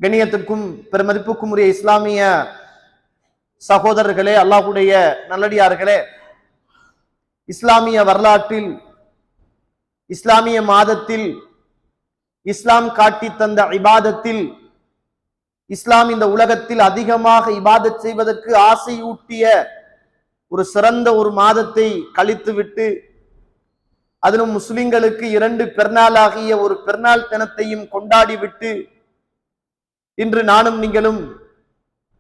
கண்ணியத்திற்கும் பெருமதிப்புக்கும் உரிய இஸ்லாமிய சகோதரர்களே, அல்லாஹ்வுடைய நல்லடியார்களே, இஸ்லாமிய வரலாற்றில், இஸ்லாமிய மாதத்தில், இஸ்லாம் காட்டி தந்த இபாதத்தில், இஸ்லாம் இந்த உலகத்தில் அதிகமாக இபாதத் செய்வதற்கு ஆசையூட்டிய ஒரு சிறந்த ஒரு மாதத்தை கழித்துவிட்டு, அதிலும் முஸ்லிம்களுக்கு 2 பெருநாளாகிய ஒரு பெருநாள் தினத்தையும் கொண்டாடிவிட்டு இன்று நானும் நீங்களும்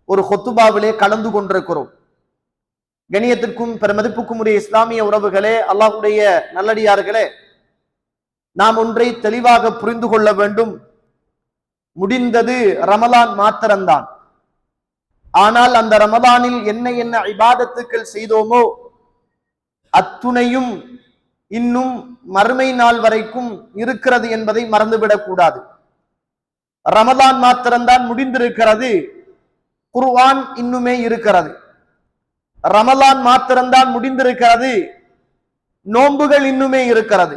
ஒரு ஹுத்துபாவிலே கலந்து கொண்டிருக்கிறோம். கண்ணியத்திற்கும் பெருமதிப்புக்கும் உரிய இஸ்லாமிய உறவுகளே, அல்லாஹ்வுடைய நல்லடியார்களே, நாம் ஒன்றை தெளிவாக புரிந்து கொள்ள வேண்டும். முடிந்தது ரமலான் மாத்திரம்தான். ஆனால் அந்த ரமலானில் என்ன என்ன இபாதத்துக்கள் செய்தோமோ அத்துணையும் இன்னும் மறுமை நாள் வரைக்கும் இருக்கிறது என்பதை மறந்துவிடக் கூடாது. ரமலான் மாத்திரம்தான் முடிந்திருக்கிறது, குர்ஆன் இன்னுமே இருக்கிறது. ரமலான் மாத்திரம்தான் முடிந்திருக்கிறது, நோன்புகள் இன்னுமே இருக்கிறது.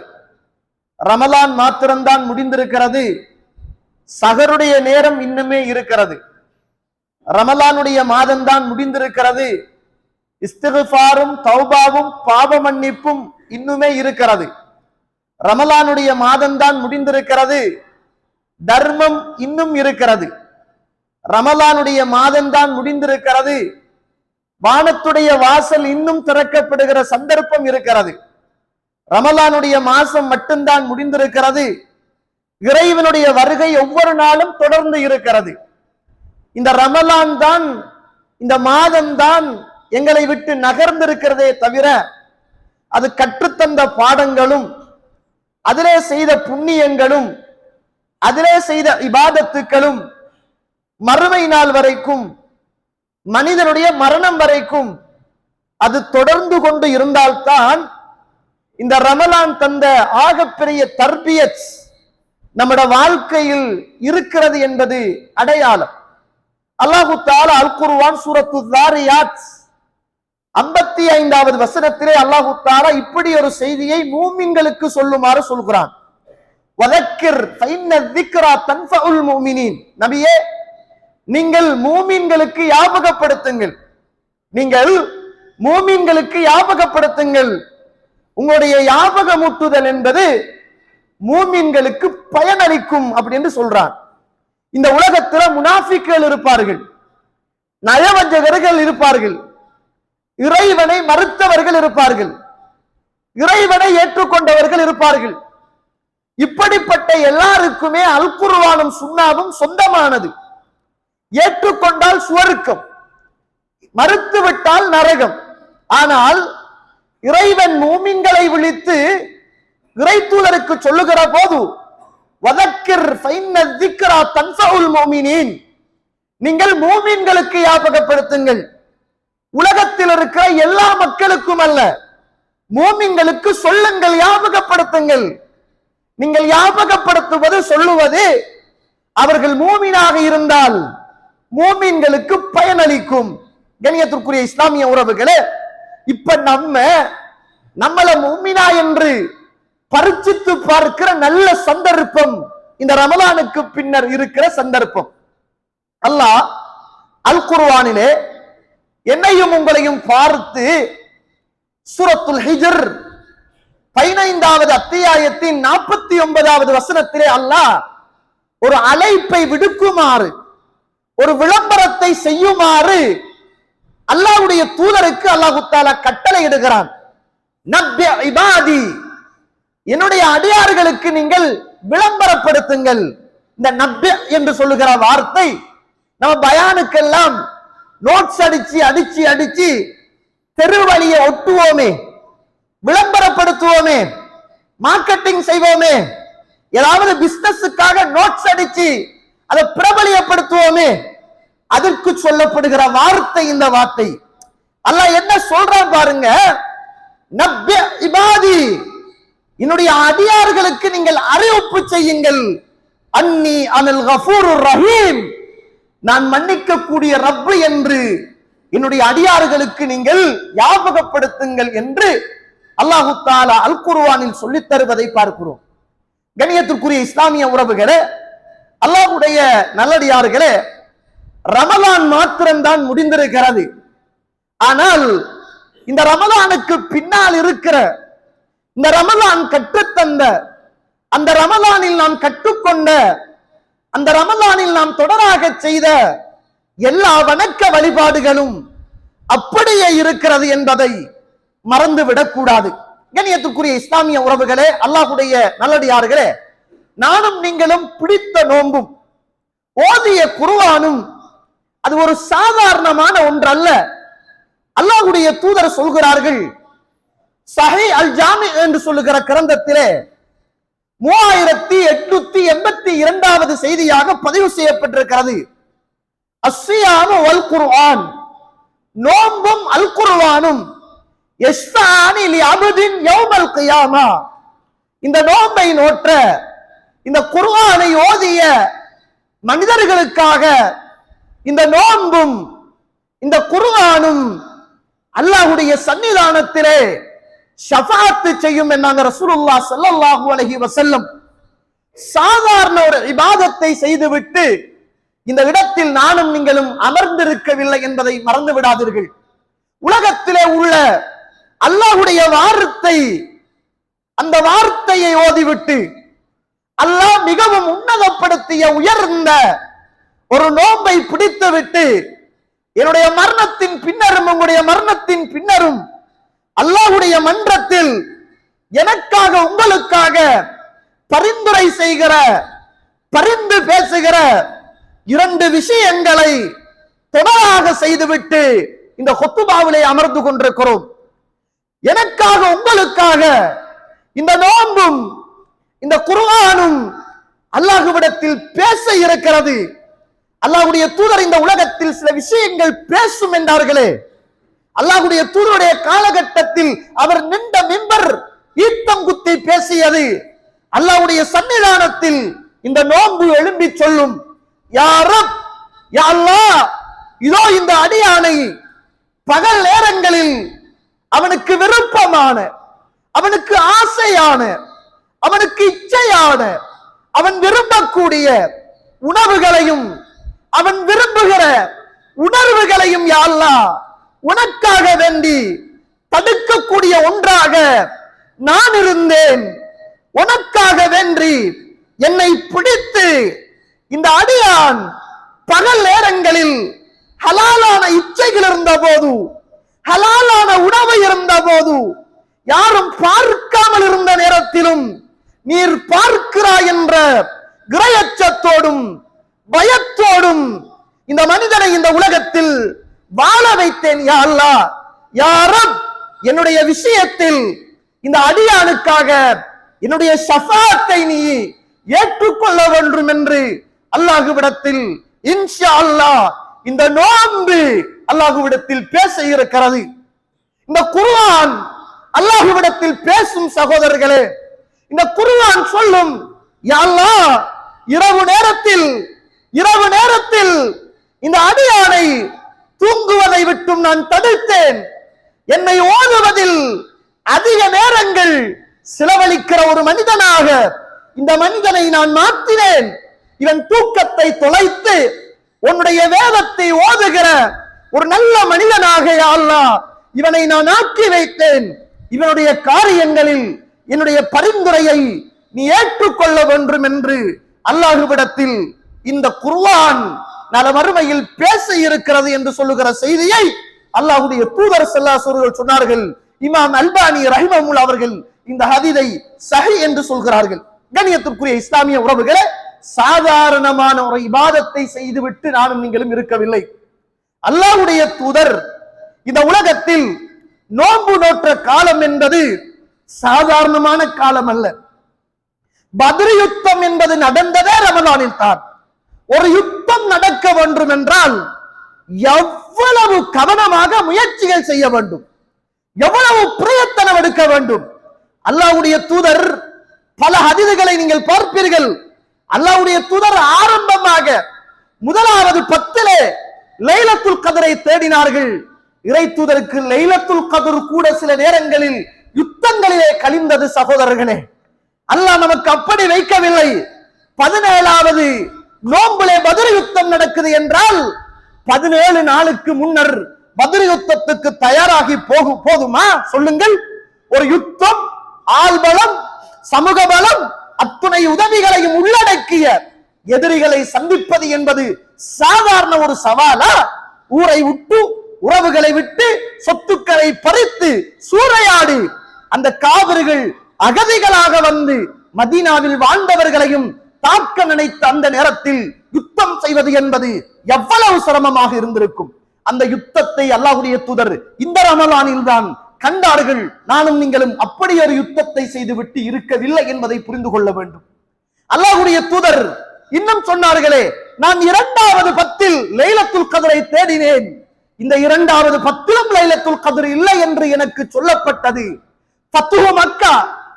ரமலான் மாத்திரம்தான் முடிந்திருக்கிறது, சஹருடைய நேரம் இன்னுமே இருக்கிறது. ரமலானுடைய மாதம்தான் முடிந்திருக்கிறது, இஸ்திக்ஃபாரும் தௌபாவும் பாவ மன்னிப்பும் இன்னுமே இருக்கிறது. ரமலானுடைய மாதம்தான் முடிந்திருக்கிறது, தர்மம் இன்னும் இருக்கிறது. ரமலானுடைய மாதம்தான் முடிந்திருக்கிறது, வானத்துடைய வாசல் இன்னும் திறக்கப்படுகிற சந்தர்ப்பம் இருக்கிறது. ரமலானுடைய மாசம் மட்டும்தான் முடிந்திருக்கிறது, இறைவனுடைய வருகை ஒவ்வொரு நாளும் தொடர்ந்து இருக்கிறது. இந்த ரமலான் தான், இந்த மாதம் தான் எங்களை விட்டு நகர்ந்திருக்கிறதே தவிர அது கற்றுத்தந்த பாடங்களும், அதிலே செய்த புண்ணியங்களும், அதிலே செய்த இபாதத்துக்களும் மறுமை நாள் வரைக்கும், மனிதனுடைய மரணம் வரைக்கும் அது தொடர்ந்து கொண்டு இருந்தால்தான் இந்த ரமலான் தந்த ஆகப்பெரிய தர்பியத் நம்முடைய வாழ்க்கையில் இருக்கிறது என்பது அடையாளம். அல்லாஹு தஆலா அல் குர்ஆன் சூரத்து தாரியாத் 55வது வசனத்திலே அல்லாஹு தஆலா இப்படி ஒரு செய்தியை மூமின்களுக்கு சொல்லுமாறு சொல்கிறான். வதக்கிர் ஃபைன்ன ذிக்ரா தன்ஃபஉல் முஃமினீன். நபியே, நீங்கள் மூமின்களுக்கு ஞாபகப்படுத்துங்கள், நீங்கள் மூமின்களுக்கு ஞாபகப்படுத்துங்கள். உங்களுடைய ஞாபகமூட்டுதல் என்பது மூமின்களுக்கு பயனளிக்கும் அப்படின்னு சொல்றான். இந்த உலகத்துல முனாஃபிக்குகள் இருப்பார்கள், நயவஞ்சகர்கள் இருப்பார்கள், இறைவனை மறுத்தவர்கள் இருப்பார்கள், இறைவனை ஏற்றுக்கொண்டவர்கள் இருப்பார்கள். இப்படிப்பட்ட எல்லாருக்குமே அல் குர்ஆனும் சுன்னாவும் சொந்தமானது. ஏற்றுக்கொண்டால் சுவர்க்கம், மறுத்துவிட்டால் நரகம். ஆனால் இறைவன் மூமின்களை விழித்து இறை தூதருக்கு சொல்லுகிற போது வதக்கிர் ஃபைன்ன ذிக்ரா தன்ஃபஉல் முஃமினீன், நீங்கள் மூமின்களுக்கு ஞாபகப்படுத்துங்கள். உலகத்தில் இருக்கிற எல்லா மக்களுக்கும் அல்ல, மூமின்களுக்கு சொல்லுங்கள், ஞாபகப்படுத்துங்கள். நீங்கள் ஞாபகப்படுத்துவது, சொல்லுவது அவர்கள் மூமினாக இருந்தால் மூமின்களுக்கு பயனளிக்கும். கண்ணியத்திற்குரிய இஸ்லாமிய உறவுகளே, இப்ப நம்மள மூமினா என்று பரிச்சித்து பார்க்கிற நல்ல சந்தர்ப்பம் இந்த ரமலானுக்கு பின்னர் இருக்கிற சந்தர்ப்பம். அல்லாஹ் அல் குர்ஆனிலே என்னையும் உங்களையும் பார்த்து சூரத்துல் ஹிஜ்ர் 15வது அத்தியாயத்தின் 49வது வசனத்திலே அல்லாஹ் ஒரு அழைப்பை விடுக்குமாறு, ஒரு விளம்பரத்தை செய்யுமாறு அல்லாஹ்வுடைய தூதருக்கு அல்லாஹ் தஆலா கட்டளை இடுகிறான். நப்பி இபாதி, என்னுடைய அடியார்களுக்கு நீங்கள் விளம்பரப்படுத்துங்கள். இந்த நப்பி என்று சொல்லுகிற வார்த்தை நம்ம பயானுக்கெல்லாம் நோட்ஸ் அடிச்சு அடிச்சு அடிச்சு தெரு வழியை ஒட்டுவோமே, விளம்பரப்படுத்துவோமே, மார்க்கெட்டிங் செய்வோமே, ஏதாவது பிசினஸுக்காக நோட்ஸ் அடிச்சு அதை பிரபலியப்படுத்துவோமே, அதற்கு சொல்லப்படுகிற வார்த்தை இந்த வார்த்தை. அல்லாஹ் என்ன சொல்றான் பாருங்க, நப்பி இபாதி, என்னுடைய அடியார்களுக்கு நீங்கள் அறிவிப்பு செய்யுங்கள், அன்னி அனல் கஃபூருர் ரஹீம், நான் மன்னிக்கக்கூடிய ரப்பு என்று என்னுடைய அடியார்களுக்கு நீங்கள் ஞாபகப்படுத்துங்கள் என்று அல்லாஹு தஆலா அல் குர்ஆனில் சொல்லித் தருவதை பார்க்கிறோம். கண்ணியத்திற்குரிய இஸ்லாமிய உறவுகளே, அல்லாஹ்வுடைய நல்லடியார்களே, ரமலான் மாத்திரம்தான் முடிந்திருக்கிறது. ஆனால் இந்த ரமலானுக்கு பின்னால் இருக்கிற, இந்த ரமலான் கற்றுத்தந்த, அந்த ரமலானில் நாம் கற்றுக்கொண்ட, அந்த ரமலானில் நாம் தொடராக செய்த எல்லா வணக்க வழிபாடுகளும் அப்படியே இருக்கிறது என்பதை மறந்துவிடக் கூடாது. கண்ணியத்துக்குரிய இஸ்லாமிய உறவுகளே, அல்லாஹ்வுடைய நல்லடியார்களே, நானும் நீங்களும் பிடித்த நோன்பும் ஓதிய குர்ஆனும் அது ஒரு சாதாரணமான ஒன்றல்ல. அல்லாஹ்வுடைய தூதர் சொல்கிறார்கள், சஹீஹ் அல் ஜாமி என்று சொல்லுகிற கிரந்தத்திலே 3882வது செய்தியாக பதிவு செய்யப்பட்டிருக்கிறது. அஸ்ஸியாமு வல் குர்ஆன், நோன்பும் அல் குர்ஆனும் யஸ்ஃபானி லி அப்தின் யௌமல் கியாமா, இந்த நோன்பை நோற்ற, இந்த குர்ஆனை ஓதிய மனிதர்களுக்காக இந்த நோன்பும் இந்த குர்ஆனும் அல்லாஹ்வுடைய சன்னிதானத்திலே ஷஃபாஅத் செய்யும் என்னாங்க ரசூலுல்லாஹ் ஸல்லல்லாஹு அலைஹி வஸல்லம். சாதாரண ஒரு இபாதத்தை செய்துவிட்டு இந்த இடத்தில் நானும் நீங்களும் அமர்ந்திருக்கவில்லை என்பதை மறந்து விடாதீர்கள். உலகத்திலே உள்ள அல்லாஹ்வுடைய வார்த்தை, அந்த வார்த்தையை ஓதிவிட்டு அல்லாஹ் மிகவும் உன்னதப்படுத்திய உயர்ந்த ஒரு நோன்பை பிடித்துவிட்டு என்னுடைய மரணத்தின் பின்னரும் உங்களுடைய மரணத்தின் பின்னரும் அல்லாஹ்வுடைய மன்றத்தில் எனக்காக உங்களுக்காக பரிந்துரை செய்கிற, பரிந்து பேசுகிற 2 விஷயங்களை தொடராக செய்துவிட்டு இந்த குத்துபாவிலே அமர்ந்து கொண்டிருக்கிறோம். எனக்காக உங்களுக்காக இந்த நோன்பும் இந்த குர்ஆனும் அல்லாஹ்விடத்தில் பேச இருக்கிறது. அல்லாஹ்வுடைய தூதர் இந்த உலகத்தில் சில விஷயங்கள் பேசும் என்றார்களே, அல்லாஹ்வுடைய தூதருடைய காலகட்டத்தில் அவர் நின்ற மிம்பர் ஈத்தம் குத்தி பேசியது. அல்லாஹ்வுடைய சன்னிதானத்தில் இந்த நோன்பு எழும்பி சொல்லும், யா ரப், யா அல்லாஹ், இதோ இந்த அடியானை பகல் நேரங்களில் அவனுக்கு விருப்பமான, அவனுக்கு ஆசையான, அவனுக்கு இச்சையான, அவன் விரும்பக்கூடிய உணவுகளையும் அவன் விரும்புகிற உணர்வுகளையும் யா அல்லாஹ் உனக்காக வேண்டி தடுக்கக்கூடிய ஒன்றாக நான் இருந்தேன். உனக்காக வேண்டி என்னை பிடித்து இந்த அடியான் பகல் நேரங்களில் ஹலாலான இச்சைகள் இருந்த போது, ஹலாலான உணவு இருந்த போது, யாரும் பார்க்காமல் இருந்த நேரத்திலும் நீர் பார்க்கிறாய் என்ற கிரயச்சத்தோடும் பயத்தோடும் இந்த மனிதனை இந்த உலகத்தில் வாழ வைத்தேன். யா அல்லாஹ், யா ரப், என்னுடைய விஷயத்தில் இந்த அடியானுக்காக என்னுடைய ஷஃபாத்தை நீ ஏற்றுக்கொள்ள வேண்டும் என்று அல்லாஹ்விடத்தில் இன்ஷா அல்லாஹ் இந்த நோன்பு அல்லாஹ்விடத்தில் பேச இருக்கிறது. இந்த குர்ஆன் அல்லாஹ்விடத்தில் பேசும் சகோதரர்களே. இந்த குர்ஆன் சொல்லும், யா அல்லாஹ், இரவு நேரத்தில் இந்த அடியானை தூங்குவதை விட்டும் நான் தடுத்தேன். என்னை ஓதுவதில் அதிக நேரங்கள் செலவழிக்கிற ஒரு மனிதனாக இந்த மனிதனை நான் மாற்றினேன். இவன் தூக்கத்தை தொலைத்து உன்னுடைய வேதத்தை ஓதுகிற ஒரு நல்ல மனிதனாக யா அல்லாஹ் இவனை நான் ஆக்கி வைத்தேன். இவனுடைய காரியங்களில் என்னுடைய பரிந்துரையை நீ ஏற்றுக்கொள்ள வேண்டும் என்று அல்லாஹ்விடத்தில் இந்த குர்ஆன் நாளை மறுமையில் பேச இருக்கிறது என்று சொல்லுகிற செய்தியை அல்லாஹ்வுடைய தூதர் ஸல்லல்லாஹு அலைஹி வஸல்லம் சொன்னார்கள். இமாம் அல்பானி ரஹிமஹுல்லாஹ் அவர்கள் இந்த ஹதீஸை சஹீஹ் என்று சொல்கிறார்கள். கண்ணியத்திற்குரிய இஸ்லாமிய உறவுகளே, சாதாரணமான ஒரு இபாதத்தை செய்துவிட்டு நானும் நீங்களும் இருக்கவில்லை. அல்லாஹ்வுடைய தூதர் இந்த உலகத்தில் நோன்பு நோற்ற காலம் என்பது சாதாரணமான காலம் அல்ல. பத்ர் யுத்தம் என்பது நடந்ததே ரமலானில் தான். ஒரு யுத்தம் நடக்க வேண்டும் என்றால் எவ்வளவு கவனமாக முயற்சிகள் செய்ய வேண்டும், எவ்வளவு பிரயத்தனம் எடுக்க வேண்டும். அல்லாஹ்வுடைய தூதர் பல ஹதீஸ்களை நீங்கள் பார்ப்பீர்கள். அல்லாஹ்வுடைய தூதர் ஆரம்பமாக முதலாவது 10 லைலத்துல் கத்ரை தேடினார்கள். இறை தூதருக்கு லைலத்துல் கத்ர் கூட சில நேரங்களில் யுத்தங்களிலே கழிந்தது. சகோதரர்களே, அல்லாஹ் நமக்கு அப்படி வைக்கவில்லை. 17வது நோம்பிலே பத்ர் யுத்தம் நடக்குது என்றால் 17 நாளுக்கு முன்னர் பத்ர் யுத்தத்துக்கு தயாராகி போதுமா சொல்லுங்கள்? ஒரு யுத்தம், ஆள்பலம், சமூக பலம், அத்துணை உதவிகளையும் உள்ளடக்கிய எதிரிகளை சந்திப்பது என்பது சாதாரண ஒரு சவாலா? ஊரை விட்டு, உறவுகளை விட்டு, சொத்துக்களை பறித்து சூறையாடி அந்த காவிர்கள் அகதிகளாக வந்து மதீனாவில் வாழ்ந்தவர்களையும் தாக்க நினைத்த அந்த நேரத்தில் யுத்தம் செய்வது என்பது எவ்வளவு சிரமமாக இருந்திருக்கும். அந்த யுத்தத்தை அல்லாஹ்வுடைய தூதர் இந்த ரமலானில் தான் கண்டார்கள். நானும் நீங்களும் அப்படி ஒரு யுத்தத்தை செய்துவிட்டு இருக்கவில்லை என்பதை புரிந்து கொள்ள வேண்டும். அல்லாஹ்வுடைய தூதர் இன்னும் சொன்னார்களே, நான் 2வது 10ல் லைலத்துல் கத்ரை தேடினேன். இந்த 2வது 10லும் லைலத்துல் கத்ர் இல்லை என்று எனக்கு சொல்லப்பட்டது. ஃபத்ஹு மக்கா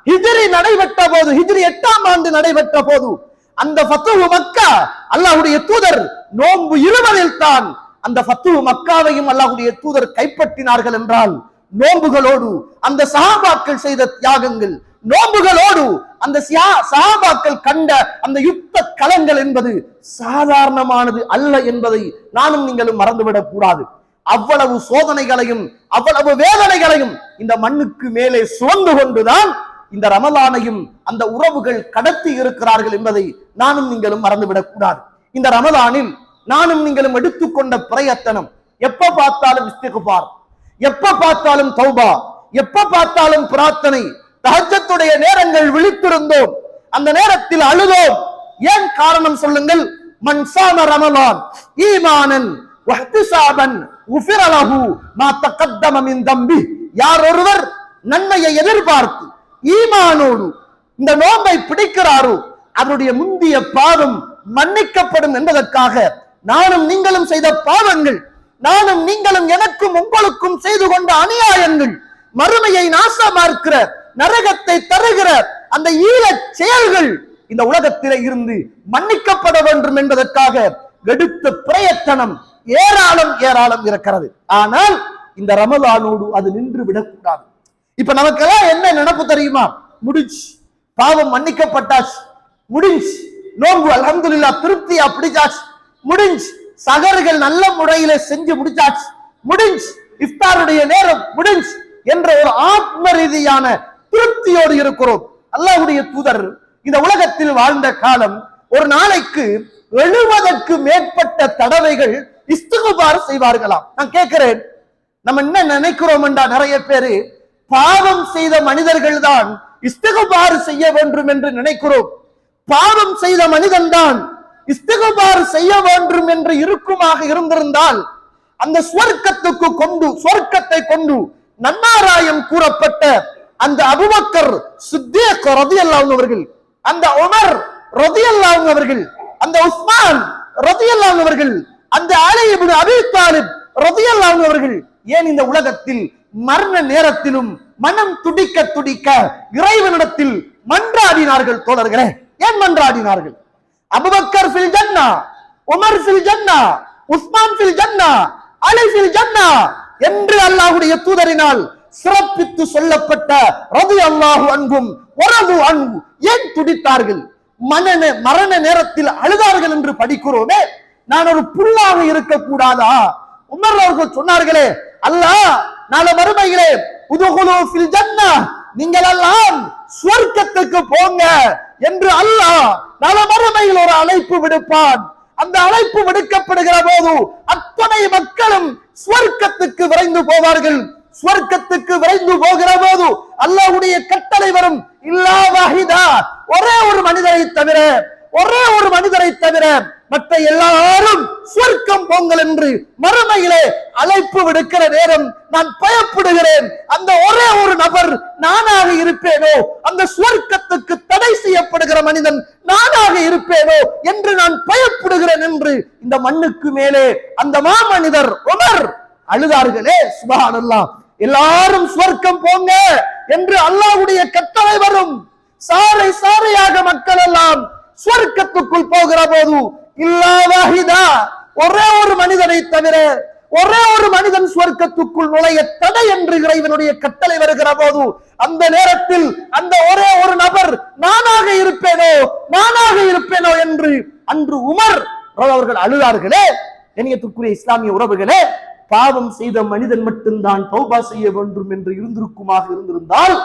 ஹிஜ்ரி நடைபெற்ற போது, ஹிஜ்ரி 8ஆம் ஆண்டு நடைபெற்ற போது, அந்த ஃபத்ஹு மக்கா அல்லாஹ்வுடைய தூதர் நோன்பு 20ல் தான் அந்த ஃபத்ஹு மக்காவையும் அல்லாஹ்வுடைய தூதர் கைப்பற்றினார்கள் என்றால், நோன்புகளோடு அந்த சஹாபாக்கள் செய்த தியாகங்கள், நோன்புகளோடு அந்த சஹாபாக்கள் கண்ட அந்த யுத்த களங்கள் என்பது சாதாரணமானது அல்ல என்பதை நானும் நீங்களும் மறந்துவிடக் கூடாது. அவ்வளவு சோதனைகளையும் அவ்வளவு வேதனைகளையும் இந்த மண்ணுக்கு மேலே சுமந்து கொண்டுதான் இந்த ரமலானையும் அந்த உறவுகள் கடத்தி இருக்கிறார்கள் என்பதை நானும் நீங்களும் மறந்துவிடக் கூடாது. இந்த ரமலானில் நானும் நீங்களும் எடுத்துக்கொண்ட பிரயத்தனம், எப்ப பார்த்தாலும் இஸ்திக்பார், எப்ப பார்த்தாலும் தௌபா, எப்ப பார்த்தாலும் பிரார்த்தனை. தஹஜ்ஜுடைய நேரங்கள் விழித்திருந்தோம், அந்த நேரத்தில் அழுதோம். ஏன் காரணம் சொல்லுங்கள்? மன் ஸாம ரமலான் ஈமானன் வஹ்திஸாபன் உஃபிர லஹு மா தகத்தம மின் தம்பி. யார் ஒருவர் நன்மையை எதிர்பார்த்து ஈமானோடு இந்த நோன்பை பிடிக்கிறாரோ அவருடைய முந்திய பாவம் மன்னிக்கப்படும் என்பதற்காக நானும் நீங்களும் செய்த பாவங்கள், நானும் நீங்களும் எனக்கும் உங்களுக்கும் செய்து கொண்ட அநியாயங்கள், மறுமையை நாசமாக்குற, நரகத்தை தருகிற அந்த ஈழச் செயல்கள் இந்த உலகத்திலே இருந்து மன்னிக்கப்பட வேண்டும் என்பதற்காக எடுத்த பிரயத்தனம் ஏராளம் ஏராளம் இருக்கிறது. ஆனால் இந்த ரமலானோடு அது நின்று விடக்கூடாது. இப்ப நமக்கெல்லாம் என்ன நினைப்பு தெரியுமா? முடிச்சு, பாவம் மன்னிக்கப்பட்டாச்சு, முடிஞ்சு, நோன்பு அல்ஹம்துலில்லாஹ் திருப்தியா பிடிச்சாச்சு, முடிஞ்சு, சகர்கள் நல்ல முறையில செஞ்சு முடிச்சாச்சு, முடிஞ்சு, இஃப்தாருடைய நேரம் முடிஞ்சு என்ற ஒரு ஆத்ம ரீதியான திருப்தியோடு இருக்கிறோம். அல்லாஹ்வுடைய தூதர் இந்த உலகத்தில் வாழ்ந்த காலம் ஒரு நாளைக்கு 70க்கு மேற்பட்ட தடவைகள் இஸ்திக்பார் செய்வார்களாம். நான் கேட்கிறேன், நம்ம என்ன நினைக்கிறோம் என்றா, நிறைய பேரு பாவம் செய்த மனிதர்கள் தான் இஸ்திக்பார் செய்ய வேண்டும் என்று நினைக்கிறோம். பாவம் செய்த மனிதன் தான் இஸ்திக்பார் செய்ய வேண்டும் என்று இருக்குமாக இருந்திருந்தால் அந்த சொர்க்கத்தை கொண்டு நன்மாராயம் கூறப்பட்ட அந்த அபூபக்கர் சித்தீக் ரலியல்லாஹு அவர்கள், அந்த உமர் ரலியல்லாஹு அவர்கள், அந்த உஸ்மான் ரலியல்லாஹு அவர்கள், அந்த அலி இப்னு அபீ தாலிப் ரலியல்லாஹு அவர்கள் ஏன் இந்த உலகத்தில் மரண நேரத்திலும் மனம் துடிக்க துடிக்க இறைவனிடத்தில் மன்றாடினார்கள்? தோழர்களே, ஏன் மன்றாடினார்கள்? அபூபக்கர் ஃபில் ஜன்னா, உமர் ஃபில் ஜன்னா, உஸ்மான் ஃபில் ஜன்னா, அலி ஃபில் ஜன்னா என்று அல்லாஹ்வுடைய தூதரினால் சிறப்பித்து சொல்லப்பட்ட ரலியல்லாஹு அன்ஹும் வரது அன்ஹு ஏன் துடித்தார்கள்? மரண நேரத்தில் அழுதார்கள் என்று படிக்கிறோமே. நான் ஒரு புல்லாக இருக்க கூடாதா? உமர் அவர்கள் சொன்னார்களே, அல்லாஹ் நாளை மறுமையிலே உதுகுலு ஃபில் ஜன்னா, நீங்கள் எல்லாம் சுவர்க்கத்துக்கு போங்க என்று அல்லாஹ் நாளை மறுமையில் ஒரு அழைப்பு விடுப்பான். அந்த அழைப்பு விடுக்கப்படுகிற போது அத்தனை மக்களும் சுவர்க்கத்துக்கு விரைந்து போவார்கள். சுவர்க்கத்துக்கு விரைந்து போகிற போது அல்லாஹ்வுடைய கட்டளை வரும், இல்லா வாஹிதா, ஒரே ஒரு மனிதரை தவிர, ஒரே ஒரு மனிதரை தவிர மற்ற எல்லாரும் சுவர்க்கம் போங்கள் என்று மறுமையிலே அழைப்பு விடுக்கிற நேரம் நான் பயப்படுகிறேன். அந்த ஒரே ஒரு நபர் நானாக இருப்பேனோ, அந்த சுவர்க்கத்துக்கு தடை செய்யப்படுகிற மனிதன் நானாக இருப்பேனோ என்று நான் பயப்படுகிறேன் என்று இந்த மண்ணுக்கு மேலே அந்த மாமனிதர் உமர் அழுதார்களே. சுப்ஹானல்லாஹ், எல்லாரும் சுவர்க்கம் போங்க என்று அல்லாஹ்வுடைய கட்டளை வரும். சாறை சாறையாக மக்கள் எல்லாம் சுவர்க்கத்துக்குள் போகிற போது இல்லா வாஹிதா, ஒரே ஒரு மனிதனை தவிர ஒரே ஒரு மனிதன் சுவர்க்கத்துக்குள் நுழைய தடை என்று இறைவனுடைய கட்டளை வருகிற போது அந்த நேரத்தில் அந்த ஒரே ஒரு நபர் நானாக இருப்பேனோ, நானாக இருப்பேனோ என்று அன்று உமர் அவர்கள் அழுதார்களே. கண்ணியத்திற்குரிய இஸ்லாமிய உறவுகளே, பாவம் செய்த மனிதன் மட்டும்தான் தௌபா செய்ய வேண்டும் என்று இருந்திருந்தால்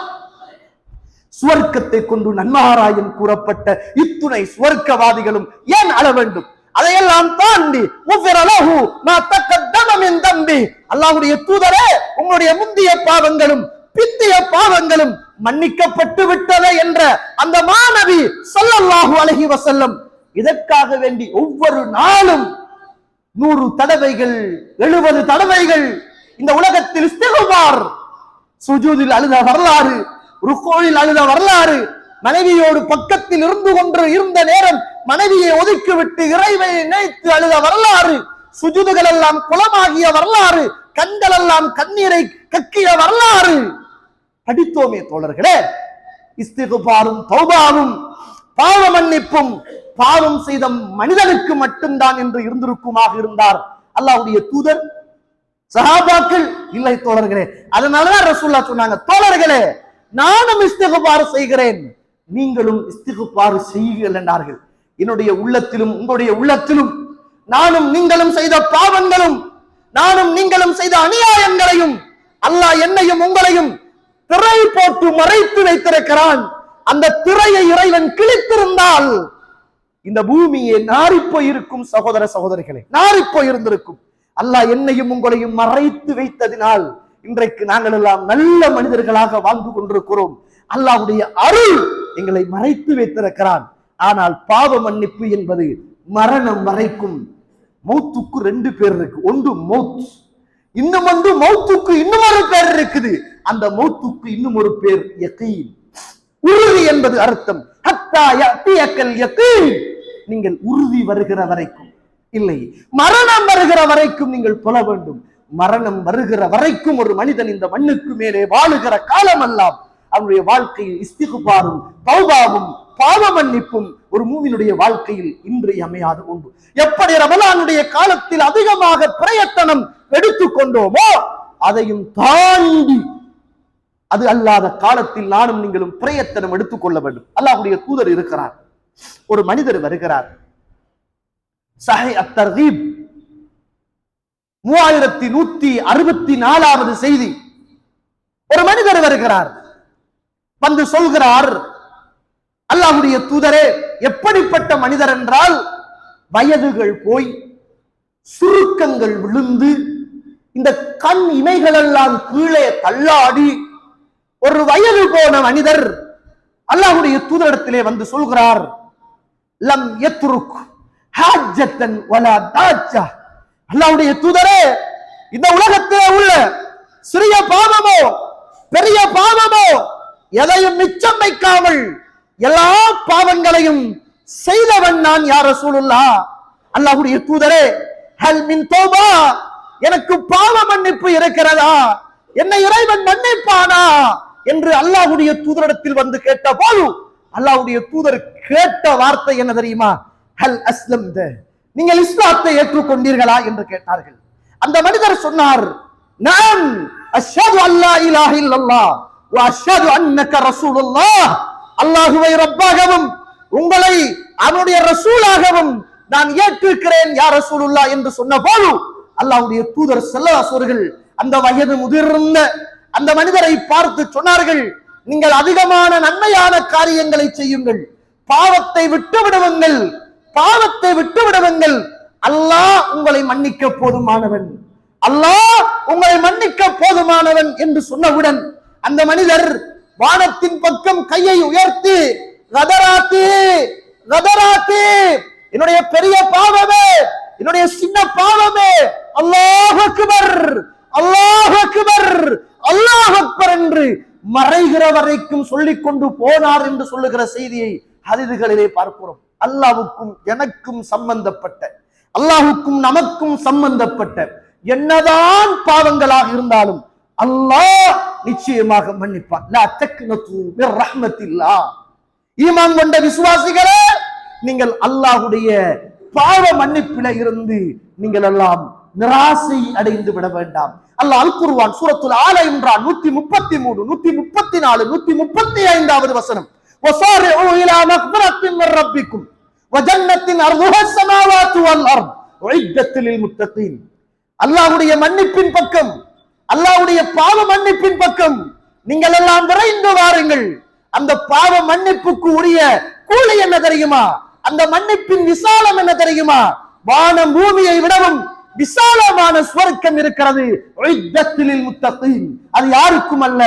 சுவர்க்கத்தை கொண்டு நன்மாராயம் கூறப்பட்ட இத்துணை சுவர்க்கவாதிகளும் ஏன் அழ வேண்டும்? அதையெல்லாம் தாண்டி அல்லாஹ்வுடைய தூதரே, உங்களுடைய முந்திய பாவங்களும் பிந்திய பாவங்களும் மன்னிக்கப்பட்டு விட்டது என்ற அந்த மாநபி ஸல்லல்லாஹு அலைஹி வஸல்லம் இதற்காக வேண்டி ஒவ்வொரு நாளும் 100 தடவைகள் 70 தடவைகள் இந்த உலகத்தில் இஸ்திக்பார், சுஜூதில் அழுத வரலாறு, ருக்கூஇல் அழுத வரலாறு, மனைவியோடு பக்கத்தில் இருந்து கொண்டு இருந்த நேரம் மனைவியை ஒதுக்கிவிட்டு இறைவனை நினைத்து அழுத வரலாறு, சுஜூதுகள் எல்லாம் குளமாகிய வரலாறு, கண்கள் எல்லாம் கண்ணீரை கக்கிய வரலாறு படித்தோமே தோழர்களே. இஸ்திக்பாரும் தௌபாவும் பாவ மன்னிப்பும் பாவம் செய்த மனிதனுக்கு மட்டும்தான் என்று இருந்திருக்குமாக இருந்தார் அல்லாஹ்வுடைய தூதர், சஹாபாக்கள் இல்லை தோழர்களே. அதனாலதான் ரசூலுல்லாஹ் சொன்னாங்க, தோழர்களே நானும் இஸ்திக்பார் செய்கிறேன், நீங்களும் இஸ்திக்பார் செய்யுங்கள் என்றார்கள். என்னுடைய உள்ளத்திலும் உங்களுடைய உள்ளத்திலும் நானும் நீங்களும் செய்த பாவங்களும் நானும் நீங்களும் செய்த அநியாயங்களையும் அல்லாஹ் என்னையும் உங்களையும் திரை போட்டு மறைத்து வைத்திருக்கிறான். அந்த திரையை இறைவன் கிழித்திருந்தால் இந்த பூமியை நாறிப்போய் இருக்கும் சகோதர சகோதரிகளே, நாறிப்போய் இருந்திருக்கும். அல்லாஹ் என்னையும் உங்களையும் மறைத்து வைத்ததினால் இன்றைக்கு நாங்கள் எல்லாம் நல்ல மனிதர்களாக வாழ்ந்து கொண்டிருக்கிறோம். அல்லாஹ்வுடைய அருள் எங்களை மறைத்து வைத்திருக்கிறான். ஆனால் பாவ மன்னிப்பு என்பது மரணம் வரைக்கும். மௌத்துக்கு 2 பேர் இருக்கு, ஒன்று மௌத், இன்னும் வந்து மௌத்துக்கு இன்னும் ஒரு பேர் இருக்குது. அந்த மௌத்துக்கு இன்னும் ஒரு பேர் யகீன், உறுதி என்பது அர்த்தம். ஹத்தா யஅதியக்கல் யகீன், நீங்கள் உறுதி வருகிற வரைக்கும் இல்லை, மரணம் வருகிற வரைக்கும் நீங்கள் தொழ வேண்டும். மரணம் வருகிற வரைக்கும் ஒரு மனிதன் இந்த மண்ணுக்கு மேலே வாழுகிற காலம் எல்லாம் அவனுடைய வாழ்க்கையில் இஸ்திக்பாரும் தௌபாவும் பாவ மன்னிப்பும் ஒரு மூமினுடைய வாழ்க்கையில் இன்றியமையாத ஒன்று. எப்படி ரமலானுடைய காலத்தில் அதிகமாக பிரயத்தனம் எடுத்துக்கொண்டோமோ அதையும் தாண்டி அது அல்லாத காலத்தில் நானும் நீங்களும் பிரயத்தனம் எடுத்துக்கொள்ள வேண்டும். அல்லாஹ்வுடைய தூதர் இருக்கிறார், ஒரு மனிதர் வருகிறார். சஹீஹ் அத்-தர்கீப் 3164வது செய்தி. ஒரு மனிதர் வருகிறார், வந்து சொல்கிறார், அல்லாஹ்வுடைய தூதரே, எப்படிப்பட்ட மனிதர் என்றால் வயதுகள் போய் சுருக்கங்கள் விழுந்து இந்த கண் இமைகள் எல்லாம் கீழே தள்ளாடி ஒரு வயது போன மனிதர் அல்லாஹ்வுடைய தூதரிடத்திலே வந்து சொல்கிறார், லம் யத்ருக் ஹாஜத்தன் வலா தாஜா. அல்லாஹ்வுடைய தூதரே, இந்த உலகத்திலே உள்ள சிறிய பாவமோ பெரிய பாவமோ எதையும் மிச்சம் வைக்காமல் எல்லா பாவங்களையும் செய்தவன் நான் யா ரசூலுல்லாஹ். அல்லாஹ்வுடைய தூதரே, ஹல் மின் தௌபா, எனக்கு பாவ மன்னிப்பு இருக்கிறதா, என்னை இறைவன் மன்னிப்பானா என்று அல்லாஹ்வுடைய தூதரிடத்தில் வந்து கேட்ட போது அல்லாஹ்வுடைய தூதர் கேட்ட வார்த்தை என்ன தெரியுமா? ஹல் அஸ்லம்த, நீங்கள் இஸ்லாத்தை ஏற்றுக்கொண்டீர்களா என்று கேட்டார்கள். அந்த மனிதர் சொன்னார், நான் அஷ்ஹது அல்லா இலாஹ இல்லல்லாஹ் வ அஷ்ஹது அன்னக ரசூலுல்லாஹ், அல்லாஹ்வை ரப்பாகவும் உங்களை அவனுடைய ரசூலாகவும் நான் ஏற்றுக்கிறேன் யா ரசூலுல்லாஹ் என்று சொன்ன போது அல்லாஹ்வுடைய தூதர் ஸல்லல்லாஹு அலைஹி வஸல்லம் அந்த வயது முதிர்ந்த அந்த மனிதரை பார்த்து சொன்னார்கள், நீங்கள் அதிகமான நன்மையான காரியங்களை செய்யுங்கள், பாவத்தை விட்டு விடுவீங்கள், பாவத்தை விட்டு விடுவீங்கள், அல்லாஹ் உங்களை மன்னிக்க போதுமானவன், அல்லாஹ் உங்களை மன்னிக்க போதுமானவன் என்று சொன்னவுடன் அந்த மனிதர் வானத்தின் பக்கம் கையை உயர்த்தி, கதராத்தி கதராத்தி, என்னுடைய பெரிய பாவமே, என்னுடைய சின்ன பாவமே, அல்லாஹ் அக்பர் அல்லாஹ் அக்பர் அல்லாஹ் அக்பர் என்று மறைகிற வரைக்கும் சொல்லிக் கொண்டு போனார் என்று சொல்லுகிற செய்தியை ஹதீஸ்களிலே பார்க்கிறோம். அல்லாஹ்வுக்கும் எனக்கும் சம்பந்தப்பட்ட, அல்லாஹ்வுக்கும் நமக்கும் சம்பந்தப்பட்ட என்னதான் பாவங்களாக இருந்தாலும் அல்லாஹ் நிச்சயமாக மன்னிப்பான். லா தக்னது மிர் ரஹ்மத்தில்லாஹ். ஈமான் கொண்ட விசுவாசிகளே, நீங்கள் அல்லாஹ்வுடைய பாவ மன்னிப்பில இருந்து நீங்கள் எல்லாம் நிராசை அடைந்து விட வேண்டாம். அல்லாஹ் அல் குர்ஆன் சூரத்துல் ஆல இம்ரான் 133 134 135வது வசனம், வஸாரிஉ இலா மக்ஃபிரத்தின் மிர் ரப்பிக்கும் வஜன்னத்தின் அர்துஹஸ் ஸமாவாத்து வல் அர்த் உஇத்தத் லில் முத்தகீன். அல்லாஹ்வுடைய மன்னிப்பின் பக்கம், அல்லாஹ்வுடைய பாவ மன்னிப்பின் பக்கம் நீங்கள் எல்லாம் விரைந்து வாருங்கள். அந்த பாவ மன்னிப்புக்கு உரிய கூலி என்ன தெரியுமா? அந்த மன்னிப்பின் விசாலம் என்ன தெரியுமா? வானம் பூமியை விடவும் விசாலமான சுவர்க்கம் இருக்கிறது. உஇத்தத் லில் முத்தகீன். அது யாருக்கும் அல்ல,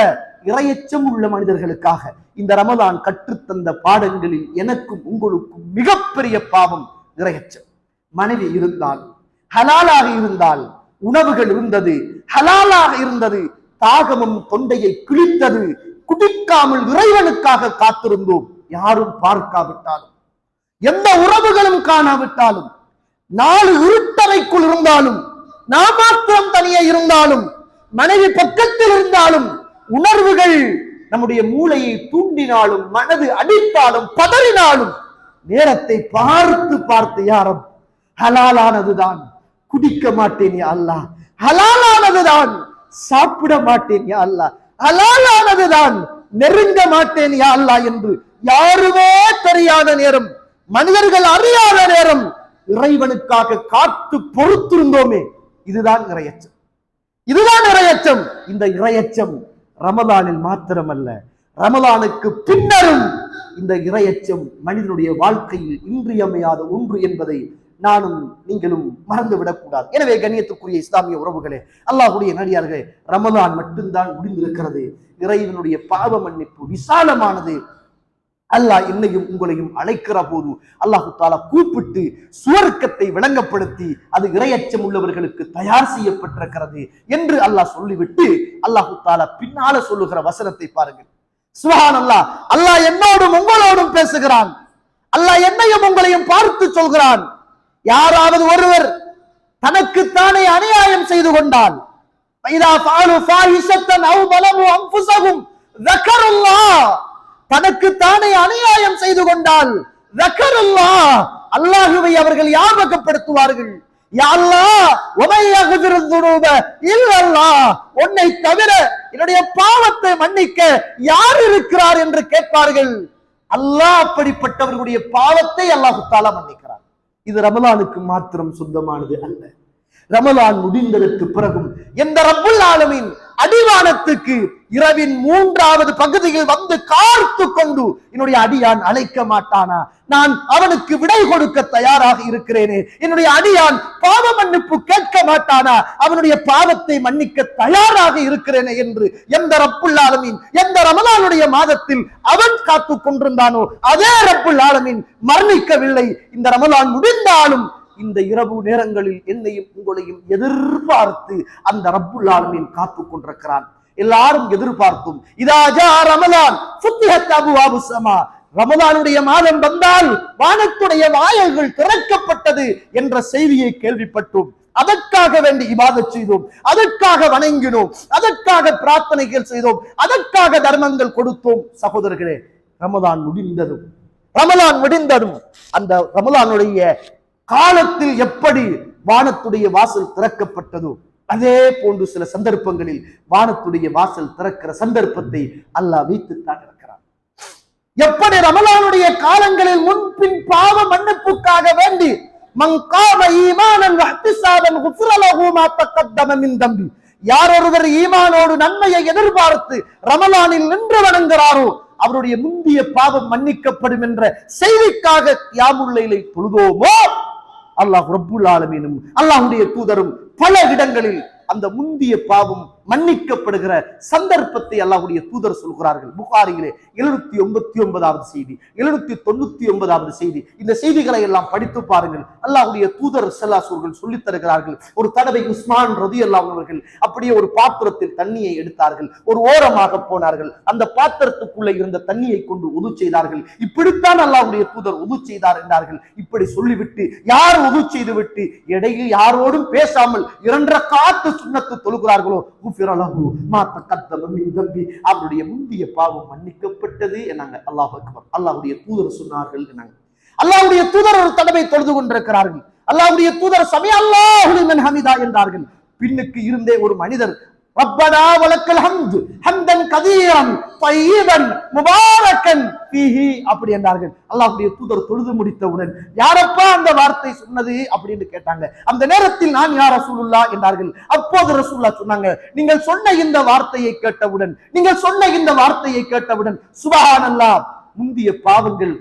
இறையச்சம் உள்ள மனிதர்களுக்காக. இந்த ரமலான் கற்றுத்தந்த பாடங்களில் எனக்கும் உங்களுக்கும் மிகப்பெரிய பாவம் இறையச்சம். மனைவி இருந்தால், ஹலாலாக இருந்தால், உணவுகள் இருந்தது, ஹலாலாக இருந்தது, தாகமும் தொண்டையை கிழித்தது, குடிக்காமல் இறைவனுக்காக காத்திருந்தோம். யாரும் பார்க்காவிட்டாலும், எந்த உறவுகளும் காணாவிட்டாலும், 4 இருட்டறைக்குள் இருந்தாலும், நாம் மாத்திரம் தனியே இருந்தாலும், மனைவி பக்கத்தில் இருந்தாலும், உணர்வுகள் நம்முடைய மூளையை தூண்டினாலும், மனது அடித்தாலும், பதறினாலும், நேரத்தை பார்த்து பார்த்து யாரும் ஹலாலானதுதான் குடிக்க மாட்டேன் யா அல்லாஹ், ஹலாலானதுதான் சாப்பிட மாட்டேன் யா அல்லாஹ், ஹலாலானதுதான் நெருங்க மாட்டேன் யா அல்லாஹ் என்று யாருமே தெரியாத நேரம், மனிதர்கள் அறியாத நேரம் இறைவனுக்காக காத்து பொறுத்திருந்தோமே, இதுதான் இறையச்சம். இதுதான் இறையச்சம். இந்த இறையச்சம் ரமலானில் மாத்திரமல்ல, ரமலானுக்கு பின்னரும் இந்த இறையச்சம் மனிதனுடைய வாழ்க்கையில் இன்றியமையாத ஒன்று என்பதை நானும் நீங்களும் மறந்துவிடக் கூடாது. எனவே கண்ணியத்துக்குரிய இஸ்லாமிய உறவுகளே, அல்லாஹ்வுடைய நடிகார்களே, ரமலான் மட்டும்தான் முடிந்திருக்கிறது. இறைவனுடைய பாவ மன்னிப்பு விசாலமானது. அல்லாஹ் என்னையும் உங்களையும் அழைக்கிற போது அல்லாஹு தாலா கூப்பிட்டு சுவர்க்கத்தை விளங்கப்படுத்தி அது இறையச்சம் உள்ளவர்களுக்கு தயார் செய்யப்பட்டிருக்கிறது என்று அல்லாஹ் சொல்லிவிட்டு அல்லாஹு தாலா பின்னால சொல்லுகிற வசனத்தை பாருங்கள். சுப்ஹானல்லாஹ், அல்லாஹ் என்னோடும் உங்களோடும் பேசுகிறான். அல்லாஹ் என்னையும் உங்களையும் பார்த்து சொல்கிறான், யாராவது ஒருவர் தனக்குத்தானே அநியாயம் செய்து கொண்டால், தனக்குத்தானே அநியாயம் செய்து கொண்டால் அல்லாஹுவை அவர்கள் ஞாபகப்படுத்துவார்கள். யா அல்லாஹ், வமை யக்ஃபிரு ذுனூப இல்லல்லாஹ், உன்னை தவிர என்னுடைய பாவத்தை மன்னிக்க யார் இருக்கிறார் என்று கேட்பார்கள். அல்லாஹ் அப்படிப்பட்டவர்களுடைய பாவத்தை அல்லாஹ் தஆலா மன்னிக்கிறார். இது ரமலானுக்கு மாத்திரம் சொந்தமானது அல்ல. ரமலான் முடிந்ததற்கு பிறகும் எந்த ரப்புல் ஆலமீன் அடிவானத்துக்கு இரவின் 3வது பகுதியில் வந்து காத்து கொண்டு என்னுடைய அடியான் அழைக்க மாட்டானா? நான் அவனுக்கு விடை கொடுக்க தயாராக இருக்கிறேனே. என்னுடைய அடியான் பாவ மன்னிப்பு கேட்க மாட்டானா? அவனுடைய பாவத்தை மன்னிக்க தயாராக இருக்கிறேனே என்று எந்த ரப்புல் ஆலமீன் எந்த ரமலானுடைய மாதத்தில் அவன் காத்து கொண்டிருந்தானோ அதே ரப்புல் ஆலமீன் மரணிக்கவில்லை. இந்த ரமலான் முடிந்தாலும் இந்த இரவு நேரங்களில் என்னையும் உங்களையும் எதிர்பார்த்து அந்த ரப்புல் ஆலமீன் காத்து கொண்டிருக்கிறான். எல்லாரும் எதிர்பார்த்தும் இதா ஜா ரமலான் ஃபுத்திஹத் அபுவாபு ஸமா, ரமலானுடைய மாதம் வந்தால் வானத்துடைய வாயில்கள் திறக்கப்பட்டது என்ற செய்தியை கேள்விப்பட்டோம். அதற்காக வேண்டி இபாதத் செய்தோம், அதற்காக வணங்கினோம், அதற்காக பிரார்த்தனைகள் செய்தோம், அதற்காக தர்மங்கள் கொடுத்தோம். சகோதரர்களே, ரமலான் முடிந்ததும் அந்த ரமலானுடைய காலத்தில் எப்படி வானத்துடைய வாசல் திறக்கப்பட்டதோ அதே போன்று சில சந்தர்ப்பங்களில் வானத்துடைய வாசல் திறக்கிற சந்தர்ப்பத்தை அல்லாஹ் வைத்துத்தான் இருக்கிறார். எப்படி ரமலானுடைய காலங்களில் முன்பின் பாவ மன்னிப்புக்காக வேண்டி மன் காம ஈமானன் வஹ்திசாபன் குஃப்ர லஹு மா தகத்தம மின் தம்பி, யார் ஒருவர் ஈமானோடு நன்மையை எதிர்பார்த்து ரமலானில் நின்று வணங்குகிறாரோ அவருடைய முந்திய பாவம் மன்னிக்கப்படும் என்ற செய்திக்காக கியாமுல் லைலை தொழுதோமோ, அல்லாஹ் ரப்புல் ஆலமீனும் அல்லாஹ்வுடைய தூதரும் பல இடங்களில் அந்த முந்திய பாவம் மன்னிக்கப்படுகிற சந்தர்ப்பத்தை அல்லாஹ்வுடைய தூதர் சொல்கிறார்கள். புகாரியிலே 789வது செய்தி, 799வது செய்தி. இந்த செய்திகளை எல்லாம் படித்து பாருங்கள். அல்லாஹ்வுடைய தூதர் ஸல்லல்லாஹு அலைஹி வஸல்லம் சொல்லித் தருகிறார்கள். ஒரு தடவை உஸ்மான் ரலியல்லாஹு அன்ஹு அவர்கள் அப்படியே ஒரு பாத்திரத்தில் தண்ணியை எடுத்தார்கள், ஒரு ஓரமாக போனார்கள், அந்த பாத்திரத்துக்குள்ளே இருந்த தண்ணியை கொண்டு உது செய்தார்கள். இப்படித்தான் அல்லாஹ்வுடைய தூதர் உது செய்தார் என்றார்கள். இப்படி சொல்லிவிட்டு யார் உது செய்து விட்டு இடையில் யாரோடும் பேசாமல் 2 ரக்காத் சுன்னத்து தொழுகிறார்களோ அவருடைய முந்திய பாவம் மன்னிக்கப்பட்டது என்னாங்க. அல்லாஹ் அக்பர். அல்லாஹ்வுடைய தூதர் சொன்னார்கள் என்னாங்க. அல்லாஹ்வுடைய தூதர் ஒரு தடவை தொழுது கொண்டிருக்கிறார்கள். அல்லாஹ்வுடைய தூதர் சமி அல்லாஹு லிமன் ஹமிதா என்றார்கள். பின்னுக்கு இருந்தே ஒரு மனிதர் ரப்பனா வலக்கல் ஹம்து ஹம்தன் கதீரன் தய்யிபன் முபாரக்கன் ஃபீஹி அப்படி என்றார்கள். அல்லாஹ்வுடைய தூதர் தொழுது முடித்தவுடன், யாரப்பா அந்த வார்த்தை சொன்னது அப்படின்னு கேட்டாங்க. அந்த நேரத்தில் நான் யா ரசூலுல்லாஹ் என்றார்கள். அப்போது ரசூலுல்லாஹ் சொன்னாங்க, நீங்கள் சொன்ன இந்த வார்த்தையை கேட்டவுடன் சுப்ஹானல்லாஹ், முந்திய பாவங்கள்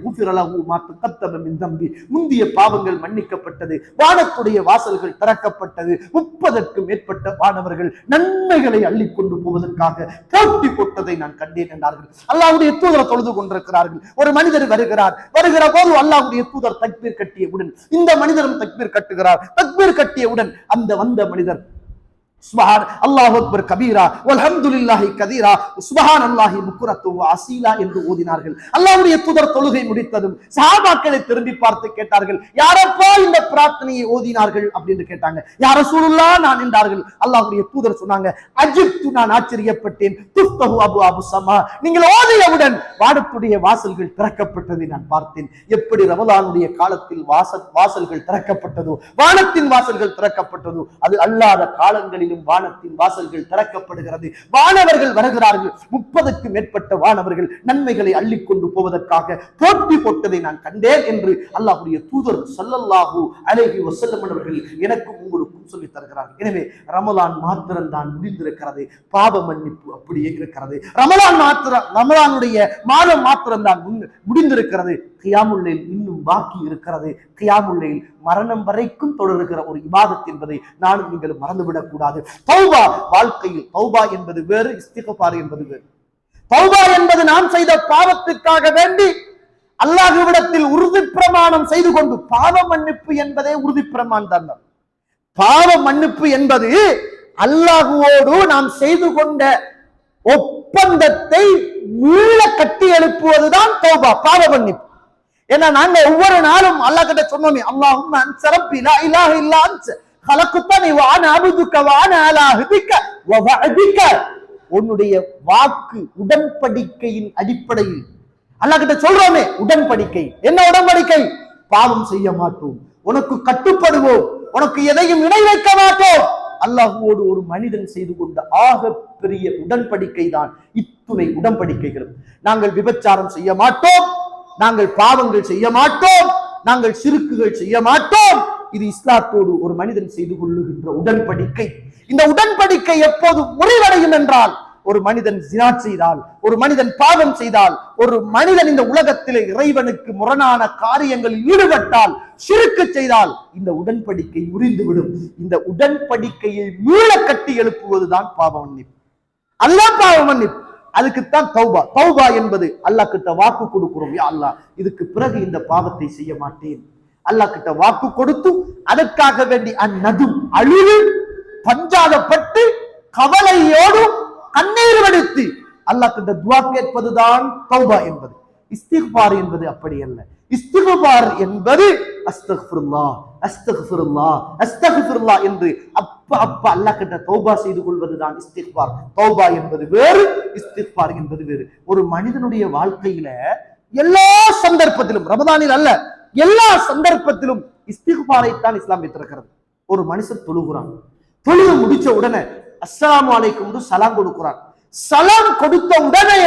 முந்திய பாவங்கள் மன்னிக்கப்பட்டது, வானத்துடைய வாசல்கள் திறக்கப்பட்டது, 30க்கும் மேற்பட்ட வானவர்கள் நன்மைகளை அள்ளி கொண்டு போவதற்காக போட்டி போட்டதை நான் கண்டேன் என்றார்கள். அல்லாஹ்வுடைய தூதர் தொழுது கொண்டிருக்கிறார்கள். ஒரு மனிதர் வருகிற போது அல்லாஹ்வுடைய தூதர் தக்பீர் கட்டியவுடன் இந்த மனிதரும் தக்பீர் கட்டுகிறார். தக்பீர் கட்டியவுடன் அந்த வந்த மனிதர் சுப்ஹான் அல்லாஹு அக்பர் கபீரா வல்ஹம்துலில்லாஹி கதீரா சுப்ஹானல்லாஹி புக்ரத்து வ அஸீலா என்று ஓதினார்கள். அல்லாஹ்வுடைய தூதர் தொழுகை முடித்ததும் சஹாபாக்களை திரும்பி பார்த்து கேட்டார்கள், யாரப்பா இந்த பிரார்த்தனையை ஓதினார்கள் அப்படின்னு கேட்டாங்க. யா ரசூலுல்லாஹ் நான் என்றார்கள். அல்லாஹ்வுடைய தூதர் சொன்னாங்க, அஜிப்து, நான் ஆச்சரியப்பட்டேன். துஃப்தஹு அபுவாபு ஸமா, நீங்கள் ஓதியவுடன் வானத்துடைய வாசல்கள் திறக்கப்பட்டதை நான் பார்த்தேன். எப்படி ரமலானுடைய காலத்தில் வாசல்கள் திறக்கப்பட்டதோ, வானத்தின் வாசல்கள் திறக்கப்பட்டதோ, அது அல்லாத காலங்களில் வானத்தின் வாசல்கள் திறக்கப்படுகிறது. வானவர்கள் வருகிறார்கள். 30க்கும் மேற்பட்ட வானவர்கள் நன்மைகளை அள்ளிக்கொண்டு போவதற்காக போட்டி போட்டதை நான் கண்டேன் என்று அல்லாஹ்வுடைய தூதர் ஸல்லல்லாஹு அலைஹி வஸல்லம் அவர்கள் எனக்கும் உங்களுக்கும் சொல்லித் தருகிறார்கள். எனவே ரமலான் மாத்திரம் தான் முடிந்திருக்கிறது, பாவ மன்னிப்பு அப்படியே இருக்கிறது. ரமலானுடைய மாதம் மாத்திரம் தான் முடிந்திருக்கிறது. கியாமுல் லைல் இன்னும் பாக்கி இருக்கிறது. கியாமுல் லைல் மரணம் வரைக்கும் தொடர்கிற ஒரு இபாதத் என்பதை நானும் நீங்களும் மறந்துவிடக் கூடாது. தௌபா, வாழ்க்கையில் தௌபா என்பது வேறு, இஸ்திக்ஃபார் என்பது வேறு. தௌபா என்பது நாம் செய்த பாவத்துக்காக வேண்டி அல்லாஹ்விடத்தில் உறுதி பிரமாணம் செய்து கொண்டு, பாவ மன்னிப்பு என்பதே உறுதி பிரமாணம் தான். பாவ மன்னிப்பு என்பது அல்லாஹ்வோடு நாம் செய்து கொண்ட ஒப்பந்தத்தை மீள கட்டி எழுப்புவதுதான் தௌபா, பாவ மன்னிப்பு. ஏன்னா நாங்க ஒவ்வொரு நாளும் அல்லாஹ் கிட்ட சொன்னோமே, அல்லாஹும்ம அன்த ரப்பி லா இலாஹ இல்லா அன்த خلقتني وانا عبدك وانا على عهدك ووعدك, உன்னுடைய வாக்கு உடன்படிக்கையின் அடிப்படையில் அல்லாஹ் கிட்ட சொல்றோமே உடன்படிக்கை. என்ன உடன்படிக்கை? பாவம் செய்ய மாட்டோம், உனக்கு கட்டுப்படுவோம், உனக்கு எதையும் இணை வைக்க மாட்டோம். அல்லாஹ்வோடு ஒரு மனிதன் செய்து கொண்ட ஆக பெரிய உடன்படிக்கை தான் இத்துணை உடன்படிக்கைகளும். நாங்கள் விபச்சாரம் செய்ய மாட்டோம், நாங்கள் பாவங்கள் செய்ய மாட்டோம், நாங்கள் சிறுக்குகள் செய்ய மாட்டோம். இது இஸ்லாத்தோடு ஒரு மனிதன் செய்து கொள்ளுகின்ற உடன்படிக்கை. இந்த உடன்படிக்கை எப்போது முறிவடையும் என்றால், ஒரு மனிதன் ஜினா செய்தால், ஒரு மனிதன் பாவம் செய்தால், ஒரு மனிதன் இந்த உலகத்திலே இறைவனுக்கு முரணான காரியங்களில் ஈடுபட்டால், ஷிர்க் செய்தால் இந்த உடன்படிக்கை முறிந்துவிடும். இந்த உடன்படிக்கையை மீள கட்டி எழுப்புவதுதான் பாவ மன்னிப்பு. அல்லாஹ் பாவ மன்னிப்பு, அதுக்குத்தான் தௌபா. தௌபா என்பது அல்லாஹ் கிட்ட வாக்கு கொடுக்கிறோம், யா அல்லாஹ் இதுக்கு பிறகு இந்த பாவத்தை செய்ய மாட்டேன். அல்லாஹ் கிட்ட வாக்கு கொடுத்து அதற்காக வேண்டி அந்நதும் அழுது பஞ்சாதப்பட்டு கவலையோடு கண்ணீர் வடித்து அல்லாஹ் கிட்ட துஆ கேட்பதுதான் தௌபா என்பது. இஸ்திக்பார் என்பது அப்படி அல்ல. இஸ்திக்பார் என்பது அஸ்தக்ஃபிருல்லாஹ் அஸ்தக்ஃபிருல்லாஹ் அஸ்தக்ஃபிருல்லாஹ் என்று அப்ப அல்லாஹ் கிட்ட தௌபா செய்து கொள்வதுதான் இஸ்திக்பார். தௌபா என்பது வேறு, இஸ்திக்பார் என்பது வேறு. ஒரு மனிதனுடைய வாழ்க்கையில எல்லா சந்தர்ப்பத்திலும், ரமதானில் அல்ல, எல்லா சந்தர்ப்பத்திலும் இஸ்திக்பாரை தான் இஸ்லாம் வைத்திருக்கிறது. ஒரு மனுஷன் தொழுகிறான், தொழுது முடிச்ச உடனே அஸ்ஸலாமு அலைக்கும் சலாம் கொடுக்கிறான். சலாம் கொடுத்த உடனே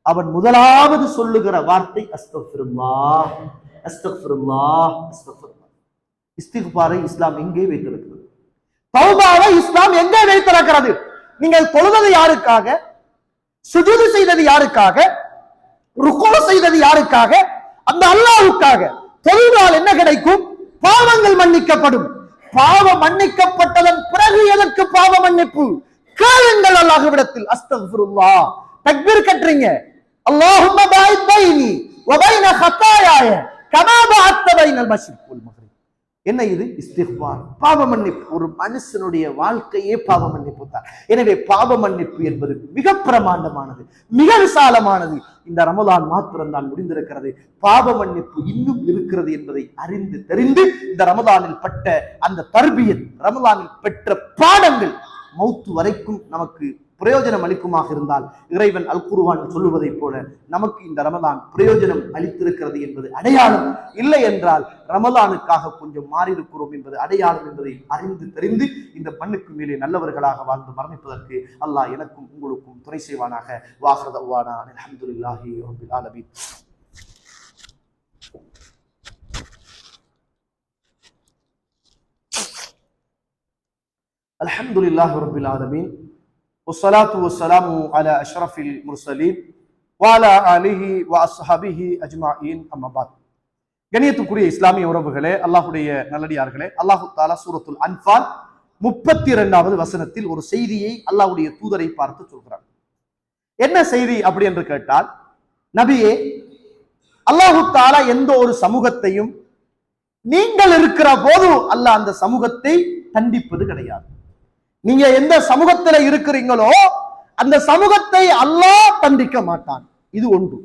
அவன் முதலாவது சொல்லுகிற வார்த்தை அஸ்தக்ஃபிருல்லாஹ் அஸ்தக்ஃபிருல்லாஹ் அஸ்தக்ஃபிருல்லாஹ். இஸ்திக்பாரை இஸ்லாம் எங்கே வைத்திருக்கிறது? தௌபாவை இஸ்லாம் எங்கே வைத்திருக்கிறது? நீங்கள் தொழுவது யாருக்காக? சுஜூது செய்தது யாருக்காக? ருக்கூ செய்தது யாருக்காக? அந்த அல்லாஹ்வுக்காக. தொழுதால் என்ன கிடைக்கும்? பாவங்கள் மன்னிக்கப்படும். பாவம் மன்னிக்கப்பட்டதன் பிறகு எதற்கு பாவ மன்னிப்பு? கேளுங்கள் அல்லாஹ்விடத்தில். அஸ்தக்ஃபிருல்லாஹ், தக்பீர் கட்டுறீங்க, அல்லாஹும்ம பாயித் பைனி வ பைன ஹதாயாய கமா பஅத்த பைனல் மஷ்ரிக் வல் மக்ரிப். என்ன இது? இஸ்திக்பார், பாவ மன்னிப்பு. ஒரு மனுஷனுடைய வாழ்க்கையே பாவ மன்னிப்பு தான். எனவே பாவ மன்னிப்பு என்பது மிக பிரமாண்டமானது, மிக விசாலமானது. இந்த ரமலான் மாத்திரம் தான் முடிந்திருக்கிறது. பாவ மன்னிப்பு இன்னும் இருக்கிறது என்பதை அறிந்து தெரிந்து இந்த ரமலானில் பட்ட அந்த தர்பியத், ரமலானில் பெற்ற பாடங்கள் மௌத்து வரைக்கும் நமக்கு பிரயோஜனம் அளிக்குமாக இருந்தால் இறைவன் அல் குர்ஆன் சொல்லுவதை போல நமக்கு இந்த ரமலான் பிரயோஜனம் அளித்திருக்கிறது என்பது அடையாளம். இல்லை என்றால் ரமலானுக்காக கொஞ்சம் மாறியிருக்கிறோம் என்பது அடையாளம் என்பதை அறிந்து தெரிந்து இந்த மண்ணுக்கு மேலே நல்லவர்களாக வாழ்ந்து மரணிப்பதற்கு அல்லாஹ் எனக்கும் உங்களுக்கும் துணை செய்வானாக. வாஹிரு தஅவானா அல்ஹம்துலில்லாஹி ரப்பில் ஆலமீன். அல்ஹம்துலில்லாஹி ரப்பில் ஆலமீன். والصلاة والسلام على أشرف المرسلين وعلى آله وأصحابه أجمعين أما بعد. கண்ணியத்துக்குரிய இஸ்லாமிய உறவுகளே, அல்லாஹ்வுடைய நல்லடியார்களே, அல்லாஹ் தஆலா சூரத்துல் அன்ஃபால் 32வது வசனத்தில் ஒரு செய்தியை அல்லாஹ்வுடைய தூதரை பார்த்து சொல்கிறார். என்ன செய்தி அப்படி என்று கேட்டால், நபியே, அல்லாஹ் தஆலா எந்த ஒரு சமூகத்தையும் நீங்கள் இருக்கிற போது அல்லாஹ் அந்த சமூகத்தை தண்டிப்பது கிடையாது. நீங்க எந்த சமூகத்துல இருக்கிறீங்களோ அந்த சமூகத்தை அல்லாஹ் தண்டிக்க மாட்டான். இது ஒன்று.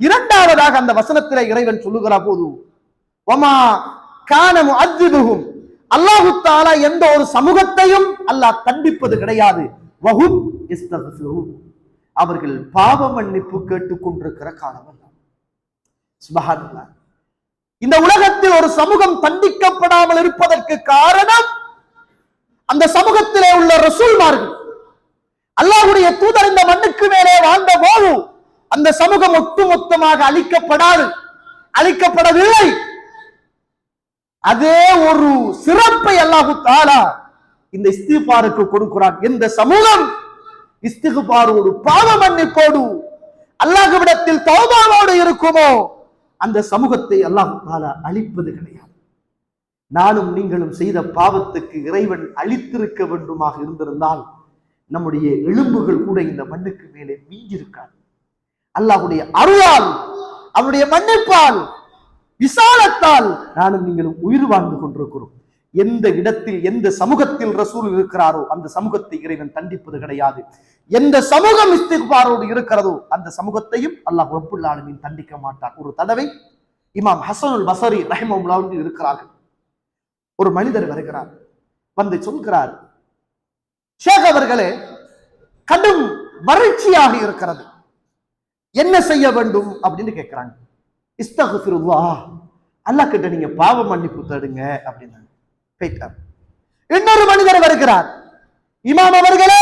இரண்டாவதாக அந்த வசனத்திலே இறைவன் சொல்லுகிற போது வமா கான முஅذிபுஹும், அல்லாஹ் தஆலா எந்த ஒரு சமூகத்தையும் அல்லாஹ் தண்டிப்பது கிடையாது. வஹும் யஸ்தக்ஃபிரூன், அவர்கள் பாவ மன்னிப்பு கேட்டுக் கொண்டிருக்கிற காலம். சுப்ஹானல்லாஹ். இந்த உலகத்தில் ஒரு சமூகம் தண்டிக்கப்படாமல் இருப்பதற்கு காரணம் அந்த சமூகத்திலே உள்ள ரசூல்மார்கள். அல்லாஹ்வுடைய தூதர் இந்த மண்ணுக்கு மேலே வாழ்ந்த போது அந்த சமூகம் ஒட்டுமொத்தமாக அழிக்கப்படவில்லை. அதே ஒரு சிறப்பை அல்லாஹ் தஆலா இந்த இஸ்திக்பாருக்கு கொடுக்கிறான். எந்த சமூகம் இஸ்திக்பாரோடு பாவ மன்னிப்போடு அல்லாஹ்விடத்தில் தௌபாவோடு இருக்குமோ அந்த சமூகத்தை அல்லாஹ் தஆலா அழிப்பது கிடையாது. நானும் நீங்களும் செய்த பாவத்துக்கு இறைவன் அழித்திருக்க வேண்டுமாக இருந்திருந்தால் நம்முடைய எலும்புகள் கூட இந்த மண்ணுக்கு மேலே வீஞ்சிருக்காது. அல்லாஹ்வுடைய அருளால், அவருடைய மன்னிப்பால், விசாலத்தால் நானும் நீங்களும் உயிர் வாழ்ந்து கொண்டிருக்கிறோம். எந்த இடத்தில் எந்த சமூகத்தில் ரசூல் இருக்கிறாரோ அந்த சமூகத்தை இறைவன் தண்டிப்பது கிடையாது. எந்த சமூகம் இஸ்திக்பாரோடு இருக்கிறதோ அந்த சமூகத்தையும் அல்லாஹ் ரப்புல் ஆலமீன் தண்டிக்க மாட்டான். ஒரு தடவை இமாம் ஹஸனுல் பஸரி ரஹிமஹுல்லாஹ் இருக்கிறார்கள். ஒரு மனிதர் வருகிறார், வந்து சொல்கிறார், ஷேக் அவர்களே, கடும் வறட்சியாக இருக்கிறது, என்ன செய்ய வேண்டும் அப்படின்னு கேட்கிறாங்க. இஸ்தக்ஃபிருல்லாஹ், அல்லாஹ் கிட்ட நீங்க பாவ மன்னிப்பு தேடுங்க அப்படின்னு போயிட்டார். இன்னொரு மனிதர் வருகிறார், இமாம் அவர்களே,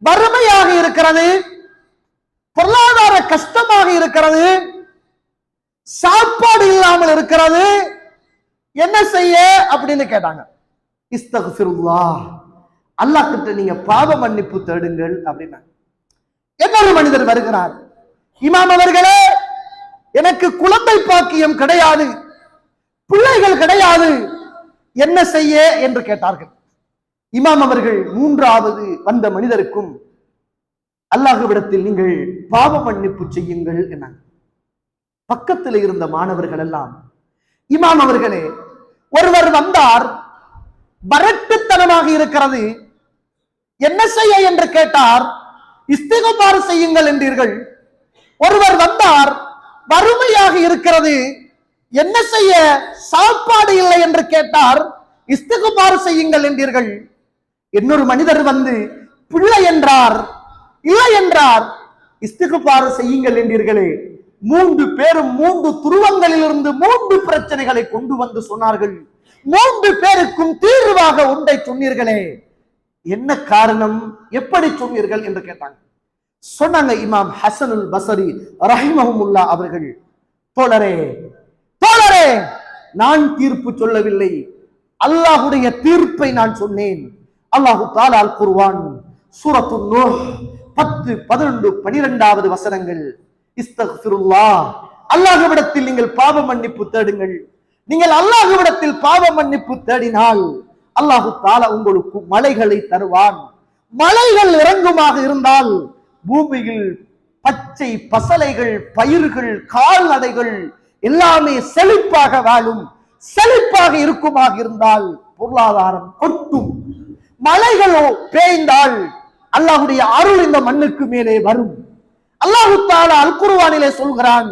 வறுமையாக இருக்கிறது, பொருளாதார கஷ்டமாக இருக்கிறது, சாப்பாடு இல்லாமல் இருக்கிறது, என்ன செய்ய அப்படின்னு கேட்டாங்க. இஸ்தக்ஃபிருல்லாஹ், அல்லாஹ் கிட்ட நீங்க பாவ மன்னிப்பு தேடுங்கள் அப்படின்னா. இன்னொரு மனிதர் வருகிறார், இமாம் அவர்களே, எனக்கு குழந்தை பாக்கியம் கிடையாது, பிள்ளைகள் கிடையாது, என்ன செய்ய என்று கேட்டார்கள். இமாம் அவர்கள் மூன்றாவது வந்த மனிதருக்கும் அல்லாஹ்விடத்தில் நீங்கள் பாவ மன்னிப்பு செய்யுங்கள் என்னாங்க. பக்கத்தில் இருந்த மாணவர்கள் எல்லாம், இமாம் அவர்களே, ஒருவர் வந்தார், வரட்டுத்தனமாக இருக்கிறது, என்ன செய்ய என்று கேட்டார். இஸ்திக்பார் செய்யுங்கள் என்றீர்கள். ஒருவர் வந்தார், வறுமையாக இருக்கிறது, என்ன செய்ய, சாப்பாடு இல்லை என்று கேட்டார், இஸ்திக்பார் செய்யுங்கள் என்றீர்கள். இன்னொரு மனிதர் வந்து பிள்ளை என்றார், இல்லை என்றார், இஸ்திக்பார் செய்யுங்கள் என்றீர்களே. மூன்று பேரும் மூன்று துருவங்களில் இருந்து மூன்று பிரச்சனைகளை கொண்டு வந்து சொன்னார்கள். மூன்று பேருக்கும் தீர்வாக ஒன்றை சொன்னீர்களே, என்ன காரணம், எப்படி சொன்னீர்கள் என்று கேட்டாங்க. சொன்னாங்க இமாம் ஹஸனுல் பஸரி ரஹிமஹுல்லாஹ் அவர்கள், தோழரே, நான் தீர்ப்பு சொல்லவில்லை, அல்லாஹ்வுடைய தீர்ப்பை நான் சொன்னேன். அல்லாஹ் தஆலா அல் குர்ஆன் சூரத்துன் நூஹ் 10, 11, 12வது வசனங்கள், இஸ்தக்ஃபிருல்லாஹ், அல்லாஹ்விடத்தில் நீங்கள் பாவ மன்னிப்பு தேடுங்கள். நீங்கள் அல்லாஹ்விடத்தில் பாவ மன்னிப்பு தேடினால் அல்லாஹ் தஆலா உங்களுக்கு மலைகளை தருவான். மலைகள் இறங்குமாக இருந்தால் பூமியில் பச்சை பசலைகள், பயிர்கள், கால்நடைகள் எல்லாமே செழிப்பாக வாழும். செழிப்பாக இருக்குமாக இருந்தால் பொருளாதாரம் கொட்டும். மலைகளோ பேய்ந்தால் அல்லாஹ்வுடைய அருள் இந்த மண்ணுக்கு மேலே வரும். அல்லாஹ் தஆலா அல் குர்ஆனிலே சொல்கிறான்,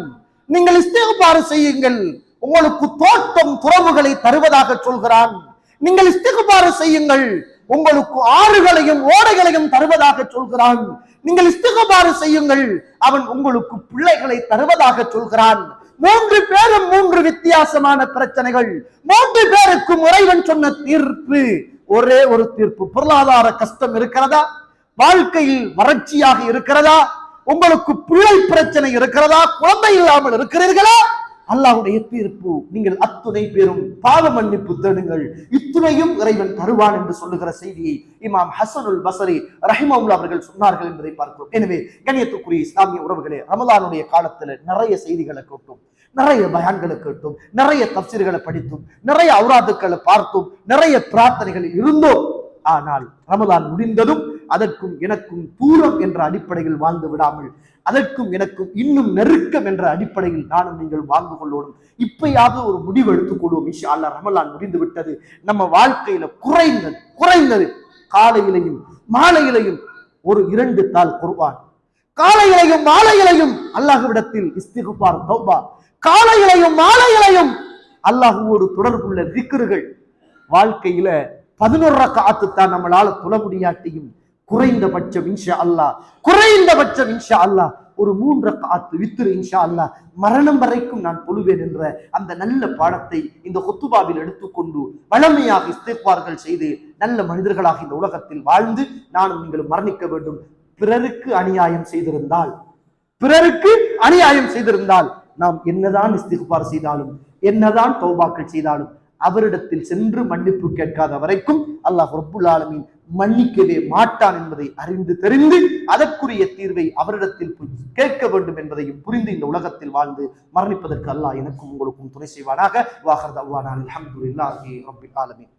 நீங்கள் இஸ்திக்பார் செய்யுங்கள், உங்களுக்கு தோட்டம் துறவுகளை தருவதாக சொல்கிறான். நீங்கள் இஸ்திக்பார் செய்யுங்கள், உங்களுக்கு ஆறுகளையும் ஓடைகளையும் தருவதாக சொல்கிறான். நீங்கள் இஸ்திக்பார் செய்யுங்கள், அவன் உங்களுக்கு பிள்ளைகளை தருவதாக சொல்கிறான். 3 பேரும் 3 வித்தியாசமான பிரச்சனைகள். 3 பேருக்கும் இறைவன் சொன்ன தீர்ப்பு ஒரே ஒரு தீர்ப்பு. பொருளாதார கஷ்டம் இருக்கிறதா? வாழ்க்கையில் வறட்சியாக இருக்கிறதா? உங்களுக்கு பிள்ளை பிரச்சனை இருக்கிறதா? குழந்தை இல்லாமல் இருக்கிறீர்களா? அல்லாஹ்வுடைய தீர்ப்பு, நீங்கள் அத்துணை பேரும் பாவ மன்னிப்பு தேடுங்கள், இத்துணையும் இறைவன் தருவான் என்று சொல்லுகிற செய்தியை இமாம் ஹசனுல் பஸ்ரி ரஹிமஹுல்லாஹ் அவர்கள் சொன்னார்கள் என்பதை பார்க்கிறோம். எனவே கண்ணியத்துக்குரிய இஸ்லாமிய உறவுகளே, ரமலானுடைய காலத்துல நிறைய செய்திகளை கேட்டோம், நிறைய பயான்களை கேட்டோம், நிறைய தஃப்சீர்களை படித்தோம், நிறைய அவுராதுக்களை பார்த்தோம், நிறைய பிரார்த்தனைகளில் இருந்தோம். ஆனால் ரமலான் முடிந்ததும் அதற்கும் எனக்கும் தூரம் என்ற அடிப்படையில் வாழ்ந்து விடாமல், அதற்கும் எனக்கும் இன்னும் நெருக்கம் என்ற அடிப்படையில் நானும் நீங்கள் வாழ்ந்து கொள்ளோடும். இப்பயாவது ஒரு முடிவு எடுத்துக் கொள்வோம். இன்ஷா அல்லாஹ் ரமலான் முடிந்து விட்டது. நம்ம வாழ்க்கையில குறைந்தது காலையிலையும் மாலையிலையும் ஒரு 2 தாள் குர்ஆன், காலையிலையும் மாலையிலையும் அல்லாஹ்விடத்தில் இஸ்திக்பார் தௌபா, காலையிலையும் மாலையிலையும் அல்லாஹ்வோடு தொடர்புள்ள திக்ருகள். வாழ்க்கையில 11 ரக்அத் தான் நம்மளால தொழ முடியாட்டியும் குறைந்தபட்சம் இன்ஷா அல்லாஹ் ஒரு 3 ரக்அத் வித்ர் இன்ஷா அல்லாஹ் மரணம் வரைக்கும் நான் தொழுவேன் என்ற அந்த நல்ல பாடத்தை இந்த குத்துபாவில் எடுத்துக்கொண்டு வளமையாக இஸ்திக்பார்கள் செய்து நல்ல மனிதர்களாக இந்த உலகத்தில் வாழ்ந்து நானும் நீங்களும் மரணிக்க வேண்டும். பிறருக்கு அநியாயம் செய்திருந்தால் நாம் என்னதான் இஸ்திக்பார் செய்தாலும், என்னதான் தௌபாக்கள் செய்தாலும், அவரிடத்தில் சென்று மன்னிப்பு கேட்காத வரைக்கும் அல்லாஹ் ரப்புல் ஆலமீன் மன்னிக்கவே மாட்டான் என்பதை அறிந்து தெரிந்து அதற்குரிய தீர்வை அவரிடத்தில் கேட்க வேண்டும் என்பதையும் புரிந்து இந்த உலகத்தில் வாழ்ந்து மரணிப்பதற்கு அல்லாஹ் எனக்கும் உங்களுக்கும் துணை செய்வானாக. வாஹர் தஅவானா அல்ஹம்துலில்லாஹி ரப்பில் ஆலமீன்.